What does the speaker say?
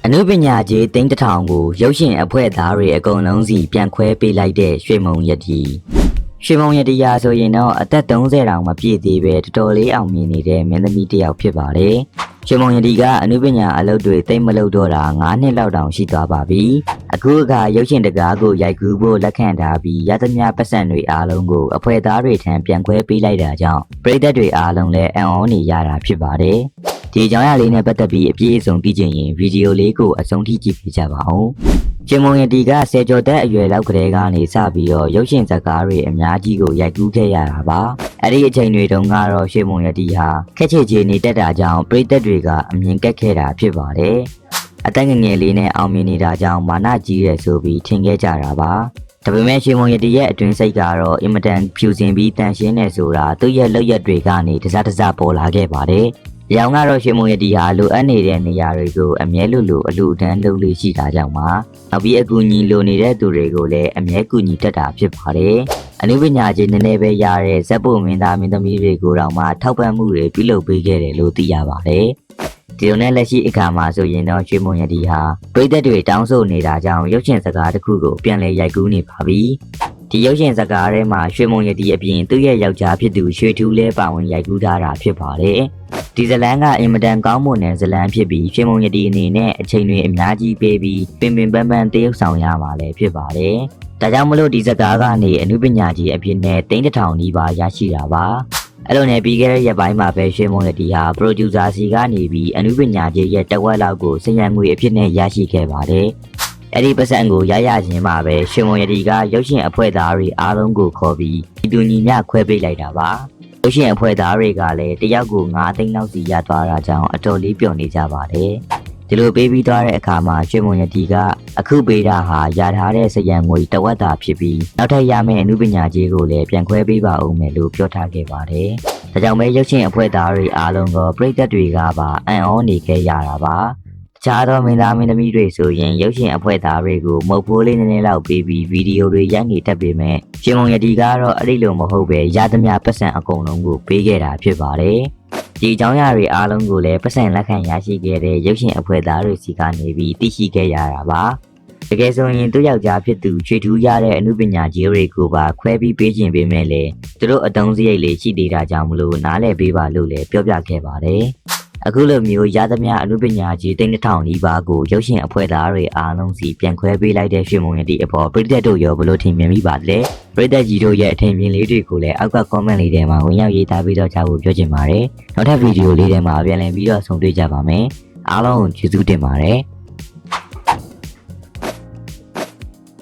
အနုပညာကြီးသိန်းတစ်ထောင်ကိုရုပ်ရှင်အဖွဲ့သားတွေအကုန်လုံးစီပြန်ခွဲပေးလိုက်တဲ့ရွှေမုံရတီရွှေမုံရတီရာဆိုရင်တော့အသက်30တောင်မပြည့်သေးပဲတော်တော်လေးအောင်မြင်နေတဲ့မင်းသမီးတစ်ယောက်ဖြစ်ပါတယ်ရွှေမုံရတီကအနုပညာအလုပ်တွေသိမ့်မလုပ်တော့တာ9နှစ်လောက်တောင်ရှိသွားပါပြီအခုအခါရုပ်ရှင်တကားကိုရိုက်ကူးဖို့လက်ခံထားပြီးရသမျှပတ်စံတွေအားလုံးကိုအဖွဲ့သားတွေထံပြန်ခွဲပေးလိုက်တာကြောင့်ပရိသတ်တွေအားလုံးလည်းအံ့ဩနေရတာဖြစ်ပါတယ်ဒီအကြောင်းအရာလေးနဲ့ပတ်သက်ပြီးအပြည့်အစုံသိချင်ရင်ဗီဒီယိုလေးကိုအဆုံးထိကြည့်ပေးကြပါဦး။ရှင်မုံရတီကဆယ်ကျော်သက်အရွယ်လောက်ကလေးကနေစပြီးတော့ရုပ်ရှင်ဇာတ်ကားတွေအများကြီးကိုရိုက်ကူးခဲ့ရတာပါ။အဲ့ဒီအချိန်တွေတုန်းကတော့ရှင်မုံရတီဟာခက်ချေချေနေတတ်တာကြောင့်ပရိသတ်တွေကအမြင်ကက်ခဲ့တာဖြစ်ပါတယ်။အသက်ငယ်ငယ်လေးနဲ့အောင်မြင်နေတာကြောင့်မာနကြီးရဆိုပြီးထင်ခဲ့ကြတာပါ။ဒါပေမဲ့ရှင်မုံရတီရဲ့အတွင်းစိတ်ကတော့အင်မတန်ဖြူစင်ပြီးတန်ရှင်းနေဆိုတာသူ့ရဲ့လက်ရက်တွေကနေတစတစပေါ်လာခဲ့ပါတယ်။ရောင်ကတော့ရှင်မုံရတီဟာလိုအပ်နေတဲ့နေရာတွေကိုအမြဲလိုအလူအတန်းလုပ်လို့ရှိတာကြောင့်ပါနောက်ပြီးအကူအညီလိုနေတဲ့သူတွေကိုလည်းအမြဲကူညီတတ်တာဖြစ်ပါတယ်အနုပညာရှင်နည်းနည်းပဲရတဲ့ဇက်ပုတ်မင်းသားမင်းသမီးတွေကိုတော့မှထောက်ပံ့မှုတွေပြုလုပ်ပေးခဲ့တယ်လို့သိရပါတယ်ဒီလိုနဲ့လက်ရှိအခါမှာဆိုရင်တော့ရွှေမုံရတီဟာပရိသတ်တွေတောင်းဆိုနေတာကြောင့်ရုပ်ရှင်စကားတစ်ခုကိုပြန်လည်ရိုက်ကူးနေပါပြီဒီရုပ်ရှင်ဇာတ်ကားထဲမှာရွှေမုံရတီအပြင်သူ့ရဲ့ယောက်ျားဖြစ်သူရွှေထူးလဲပါဝင်ရိုက်ကူးထားတာဖြစ်ပါတယ်ဒီဇလန်းကအင်မတန်ကောင်းမွန်တဲ့ဇလန်းဖြစ်ပြီးရွှေမုံရတီအနေနဲ့အချိန်တွေအများကြီးပေးပြီးပင်ပန်းပန်းတရုပ်ဆောင်ရမှာလည်းဖြစ်ပါတယ်ဒါကြောင့်မလို့ဒီဇာတ်ကားကနေအနုပညာကြီးအဖြစ်နဲ့သိန်းတစ်ထောင်နီးပါးရရှိတာပါအဲ့လိုနဲ့ပြီးခဲ့တဲ့ရက်ပိုင်းမှာပဲရွှေမုံရတီဟာပရိုဂျူဆာစီကနေပြီးအနုပညာကြီးရဲ့တဝက်လောက်ကိုစဉ့်ငွေအဖြစ်နဲ့ရရှိခဲ့ပါတယ်အဲ့ဒီပတ်စံကိုရချင်းမှာပဲရွှေမုံရတီကရုပ်ရှင်အဖွဲ့သားတွေအားလုံးကိုခေါ်ပြီးဒီတူညီမျှခွဲပေးလိုက်တာပါရုပ်ရှင်အဖွဲ့သားတွေကလည်းတယောက်ကို9သိန်းလောက်စီရသွားတာကြောင့်အတော်လေးပျော်နေကြပါတယ်ဒီလိုပေးပြီးသွားတဲ့အခါမှာရွှေမုံရတီကအခုပေးတာဟာရထားတဲ့စရံငွေတဝက်တာဖြစ်ပြီးနောက်ထပ်ရမယ့်အနုပညာကြီးကိုလည်းပြန်ခွဲပေးပါဦးမယ်လို့ပြောထားခဲ့ပါတယ်ဒါကြောင့်ပဲရုပ်ရှင်အဖွဲ့သားတွေအားလုံးကပရိသတ်တွေကပါအံ့ဩနေခဲ့ရတာပါခြားသောမင်းသားမင်းသမီးတွေဆိုရင်ရုပ်ရှင်အဖွဲ့သားတွေကိုမုတ်ဖိုးလေးနည်းနည်းလောက်ပေးပြီးဗီဒီယိုတွေရိုက်နေတတ်ပေမဲ့ရှင်မုံရတီကတော့အဲ့ဒီလိုမဟုတ်ပဲရသမျှပတ်စံအကုန်လုံးကိုပေးခဲ့တာဖြစ်ပါတယ်ဒီအကြောင်းအရာတွေအားလုံးကိုလည်းပတ်စံလက်ခံရရှိခဲ့တဲ့ရုပ်ရှင်အဖွဲ့သားတွေစီကနေပြီးသိရှိခဲ့ရတာပါတကယ်ဆိုရင်သူ့ယောက်ျားဖြစ်သူချွေထူးရတဲ့အနုပညာကြီးတွေကိုပါခွဲပြီးပေးခြင်းပေးမဲ့လေသူတို့အတုံးစရိတ်လေးရှိသေးတာကြောင့်မလို့နားလည်ပေးပါလို့လည်းပြောပြခဲ့ပါတယ်အခုလိုမျိုးရသမျှအနုပညာကြီးသိန်းတစ်ထောင်နီးပါးကိုရုပ်ရှင်အဖွဲ့သားတွေအားလုံးစီပြန်ခွဲပေးလိုက်တဲ့ရွှေမုံရတီအပေါ်ပရိသတ်တို့ရောဘလို့ထင်မြင်မိပါလဲပရိသတ်ကြီးတို့ရဲ့အထင်မြင်လေးတွေကိုလည်းအောက်က comment လေးထဲမှာဝင်ရောက်ရေးသားပြီးတော့ကြားဖို့ပြောချင်ပါတယ်နောက်ထပ်ဗီဒီယိုလေးထဲမှာပြန်လည်ပြီးတော့ဆုံတွေ့ကြပါမယ်အားလုံးကိုကျေးဇူးတင်ပါတယ်